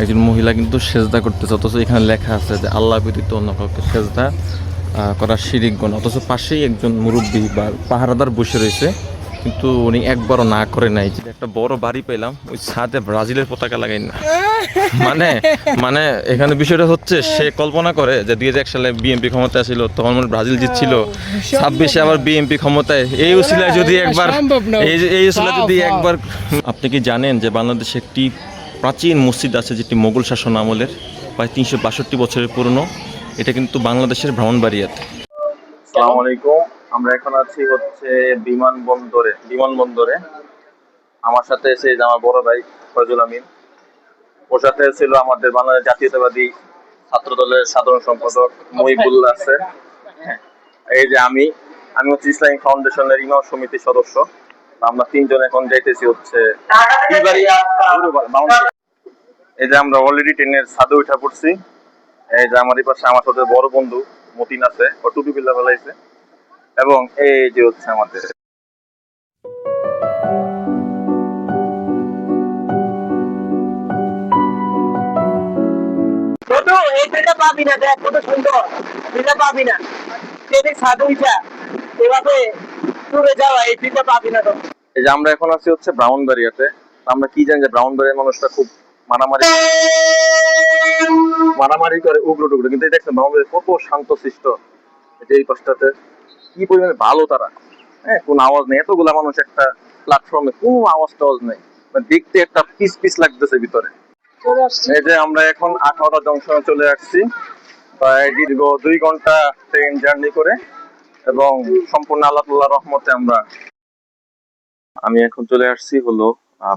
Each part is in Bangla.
একজন মহিলা কিন্তু সেজদা করতেছে, অথচ এখানে লেখা আছে যে আল্লাহ ব্যতীত অন্য কাউকে সেজদা করা শিরিক গুনাহ। অথচ পাশেই একজন মুরব্বী বা পাহারাদার বসে রয়েছে, কিন্তু উনি একবারও না করে নাই। যে একটা বড় বাড়ি পেলাম, ওই ছাদে ব্রাজিলের পতাকা লাগাই না। মানে মানে এখানে বিষয়টা হচ্ছে, সে কল্পনা করে যে 2001 সালে বিএনপি ক্ষমতায় ছিল, তখন ব্রাজিল জিতছিল, 26-এ আবার বিএনপি ক্ষমতায়। এই উসিলায় যদি একবার এই উসিলায় যদি একবার। আপনি কি জানেন যে বাংলাদেশে একটি প্রাচীন মসজিদ আছে যেটি মোগল শাসন আমলের, প্রায় 362 বছরের পুরনো। এটা কিন্তু বাংলাদেশের ব্রাহ্মণবাড়িয়াতে। আসসালামু আলাইকুম। আমরা এখন আছি হচ্ছে বিমানবন্দরে। আমার সাথে এসে আমার বড় ভাই ফয়জুল আমিন, ওর সাথে ছিল আমাদের বাংলাদেশ জাতীয়তাবাদী ছাত্র দলের সাধারণ সম্পাদক মহিবুল্লাহ আছে। এই যে আমি হচ্ছে ইসলামিক ফাউন্ডেশনের ইমাম সমিতির সদস্য। আমরা তিনজন এখন যাইতেছি হচ্ছে এই যে আমরা অলরেডি ট্রেনের ছাদে উঠা পড়ছি। এই যে আমার পাশে আমার সাথে বড় বন্ধু মতিন আছে, ও টুপি বিল্লা ফেলাইছে, এবং এই যে হচ্ছে আমাদের পাবি না। দেখ কত সুন্দর, এটা পাবি না। ছাদে উঠা এভাবে টুরে যাওয়া, এই ফিটা পাবি না। তো এই যে আমরা এখন আছি হচ্ছে ব্রাহ্মণবাড়িয়াতে। আমরা কি জানি যে ব্রাহ্মণবাড়িয়ার মানুষটা খুব মারামারি করে, উগ্র টুগ্র, কিন্তু দেখছেন ব্রাহ্মণবাড়িয়া কত শান্তশিষ্ট। এই পাশটাতে কি পরিমাণে ভালো তারা, হ্যাঁ, কোন আওয়াজ নেই। এতগুলা মানুষ একটা প্ল্যাটফর্মে, কোনো আওয়াজ টাওয়াজ নেই, দেখতে একটা পিস পিস লাগতেছে ভিতরে। এই যে আমরা এখন আখাউড়া জংশনে চলে আসছি, প্রায় দীর্ঘ 2 ঘন্টা ট্রেন জার্নি করে, এবং সম্পূর্ণ আল্লাহ তাআলার রহমতে আমি এখন চলে আসছি হলো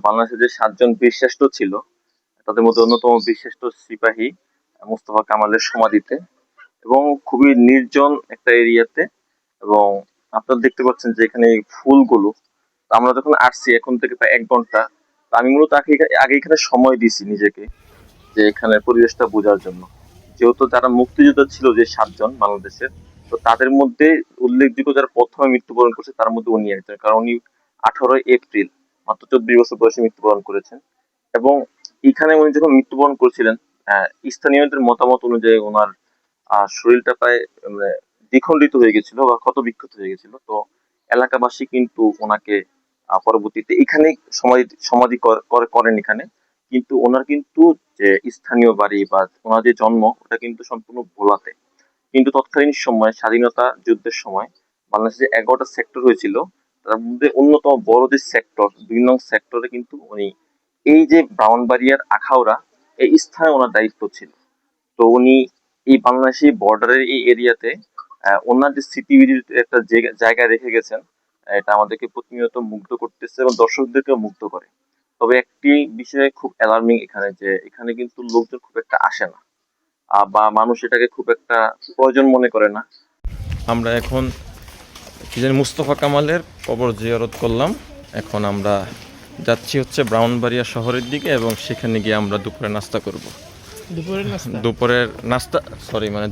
বাংলাদেশের যে 7 জন বীরশ্রেষ্ঠ ছিল, তাদের মধ্যে অন্যতম বীরশ্রেষ্ঠ সিপাহী মোস্তফা কামালের সমাধিতে, এবং খুবই নির্জন একটা এরিয়াতে। এবং আপনারা দেখতে পাচ্ছেন যে এখানে ফুলগুলো, আমরা যখন আসছি এখন থেকে প্রায় 1 ঘন্টা, আমি মূলত আগে এখানে সময় দিয়েছি নিজেকে, যে এখানে পরিবেশটা বোঝার জন্য। যেহেতু যারা মুক্তিযোদ্ধা ছিল যে 7 জন বাংলাদেশের, তো তাদের মধ্যে উল্লেখযোগ্য যারা প্রথমে মৃত্যুবরণ করছে তার মধ্যে উনি একজন, কারণ উনি 18 এপ্রিল মাত্র 24 বছর বয়সে মৃত্যুবরণ করেছেন। এবং এখানে উনি যখন মৃত্যুবরণ করেছিলেন, স্থানীয়দের মতামত অনুযায়ী ওনার শরীরটা প্রায় দ্বিখণ্ডিত হয়ে গেছিল বা ক্ষত বিক্ষত হয়ে গেছিল। তো এলাকাবাসী কিন্তু ওনাকে পরবর্তীতে এখানে সমাধি করেন এখানে, কিন্তু ওনার কিন্তু যে স্থানীয় বাড়ি বা ওনার যে জন্ম, ওটা কিন্তু সম্পূর্ণ ভোলাতে। কিন্তু তৎকালীন সময় স্বাধীনতা যুদ্ধের সময় বাংলাদেশে 11টা সেক্টর হয়েছিল, তার মধ্যে অন্যতম বড় যে সেক্টর 2 নং সেক্টরে কিন্তু উনি এই যে ব্রাহ্মণবাড়িয়ার আখাউড়া এই স্থানে ওনার দায়িত্ব ছিল। তো উনি এই বাংলাদেশি বর্ডারের এই এরিয়াতে ওনার যে স্মৃতিবিধির একটা জায়গা রেখে গেছেন, এটা আমাদেরকে প্রতিনিয়ত মুগ্ধ করতেছে এবং দর্শকদেরকেও মুগ্ধ করে। তবে একটি বিষয় খুব অ্যালার্মিং এখানে, যে এখানে কিন্তু লোকজন খুব একটা আসে না, বা মানুষ এটাকে খুব একটা প্রয়োজন মনে করে না। আমরা এখন কি জানি মুস্তফা কামালের কবর জিয়ারত করলাম। এখন আমরা যাচ্ছি হচ্ছে ব্রাহ্মণবাড়িয়া শহরের দিকে, এবং সেখানে গিয়ে আমরা দুপুরে নাস্তা করব।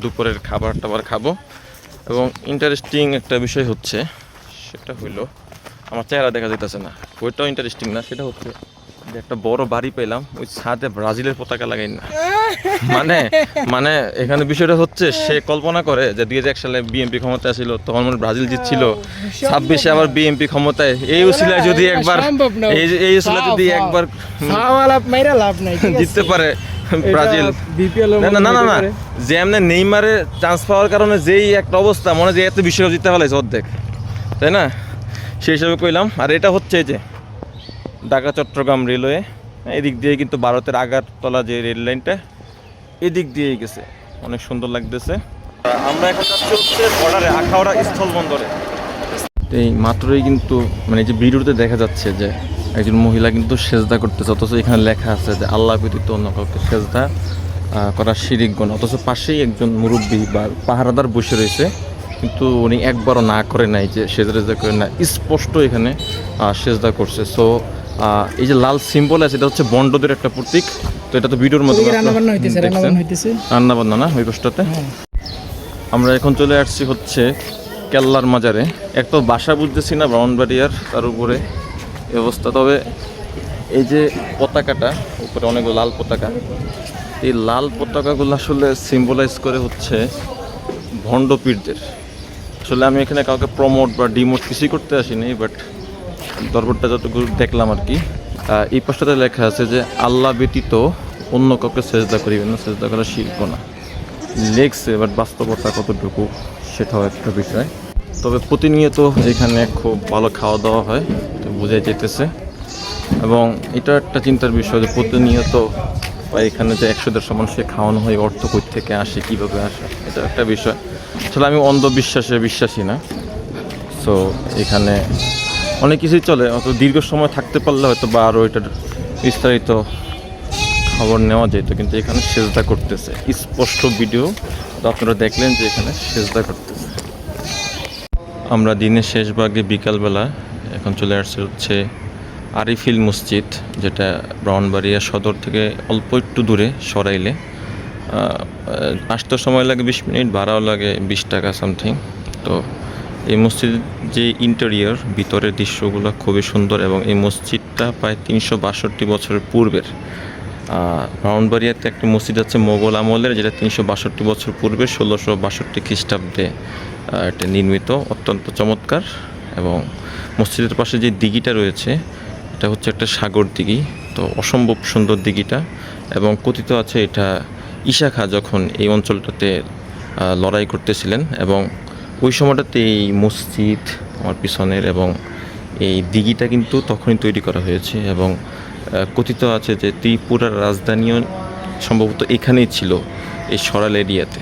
দুপুরের খাবার টাবার খাবো। এবং ইন্টারেস্টিং একটা বিষয় হচ্ছে, সেটা হইলো আমার চেহারা দেখা যেতেছে না, ওইটাও ইন্টারেস্টিং না। সেটা হচ্ছে যে একটা বড় বাড়ি পেলাম, ওই ছাদে ব্রাজিলের পতাকা লাগাই না। মানে এখানে বিষয়টা হচ্ছে, সে কল্পনা করে যে 2001 সালে বিএনপি ক্ষমতায় ছিল, তখন ব্রাজিল জিতছিল, 26-এ আবার বিএনপি ক্ষমতায়। এই উসিলায় যদি একবার জিততে পারে ব্রাজিল, না যে এমনি নেইমারে চান্স পাওয়ার কারণে যেই একটা অবস্থা, মনে যে এত বিশ্বকাপ জিততে পারলে অর্ধেক, তাই না? সেই হিসাবে কইলাম। আর এটা হচ্ছে যে ঢাকা চট্টগ্রাম রেলওয়ে, এদিক দিয়ে কিন্তু ভারতের আগারতলা যে রেল লাইনটা এদিক দিয়েই গেছে, অনেক সুন্দর লাগতেছে। আমরা এখন যাচ্ছি হচ্ছে বর্ডারে আখাউড়া স্থলবন্দরে। এই মাত্রই কিন্তু যে ভিডিওতে দেখা যাচ্ছে যে একজন মহিলা কিন্তু সেজদা করতেছে, অথচ এখানে লেখা আছে যে আল্লাহ ব্যতীত অন্য কাউকে সেজদা করা শিরিক গুনাহ। অথচ পাশেই একজন মুরব্বী বা পাহারাদার বসে রয়েছে, কিন্তু উনি একবারও না করে নাই, যে সেজদা করে না, স্পষ্ট এখানে সেজদা করছে। সো এই যে লাল সিম্বল আছে, এটা হচ্ছে বন্ডদের একটা প্রতীক। তো এটা তো ভিডিওর মধ্যে রান্নাবান্না না ওই কষ্টতে। আমরা এখন চলে আসছি হচ্ছে কেল্লার মাজারে। এক তো বাসা বুঝতেছি না ব্রাহ্মণবাড়িয়ার, তার উপরে অবস্থা। তবে এই যে পতাকাটা উপরে অনেকগুলো লাল পতাকা, এই লাল পতাকাগুলো আসলে সিম্বলাইজ করে হচ্ছে ভণ্ডপীরদের। আসলে আমি এখানে কাউকে প্রমোট বা ডিমোট কিছুই করতে আসিনি, বাট দরবারটা যতটুকু দেখলাম আর কি। এই পাশটাতে লেখা আছে যে আল্লাহ ব্যতীত অন্য কাউকে সেজদা করিবেন না, সেজদা করা শিল্প না লেখছে, বাট বাস্তবতা কতটুকু সেটাও একটা বিষয়। তবে প্রতিনিয়ত এখানে খুব ভালো খাওয়া দাওয়া হয়, তো বোঝাই যেতেছে। এবং এটা একটা চিন্তার বিষয় যে প্রতিনিয়ত বা এখানে যে 100-150 মানুষকে খাওয়ানো হয়, অর্থ কই থেকে আসে, কীভাবে আসে, এটা একটা বিষয়। আসলে আমি অন্ধবিশ্বাসে বিশ্বাসী না। সো এখানে অনেক কিছুই চলে, অত দীর্ঘ সময় থাকতে পারলে হয়তো বা আরও এটার বিস্তারিত খবর নেওয়া যেত, কিন্তু এখানে সেজদা করতেছে, স্পষ্ট ভিডিও আপনারা দেখলেন যে এখানে সেজদা করতেছে। আমরা দিনের শেষ ভাগে বিকালবেলা এখন চলে আসছে হচ্ছে আরিফিল মসজিদ, যেটা ব্রাহ্মণবাড়িয়া সদর থেকে অল্প একটু দূরে সরাইলে। আসতে সময় লাগে 20 মিনিট, ভাড়াও লাগে 20 টাকা সামথিং। তো এই মসজিদ যে ইন্টেরিয়র ভিতরের দৃশ্যগুলো খুবই সুন্দর, এবং এই মসজিদটা প্রায় 362 বছরের পূর্বের। ব্রাহ্মণবাড়িয়াতে একটা মসজিদ আছে মোগল আমলের, যেটা 362 বছর পূর্বে 1662 খ্রিস্টাব্দে এটা নির্মিত, অত্যন্ত চমৎকার। এবং মসজিদের পাশে যে দিঘিটা রয়েছে, এটা হচ্ছে একটা সাগর দিঘি, তো অসম্ভব সুন্দর দিঘিটা। এবং কথিত আছে এটা ঈশা খাঁ যখন এই অঞ্চলটাতে লড়াই করতেছিলেন, এবং ওই সময়টাতে এই মসজিদ আমার পিছনের এবং এই দিঘিটা কিন্তু তখনই তৈরি করা হয়েছে। এবং কথিত আছে যে ত্রিপুরার রাজধানীও সম্ভবত এখানেই ছিল, এই সরাল এরিয়াতে।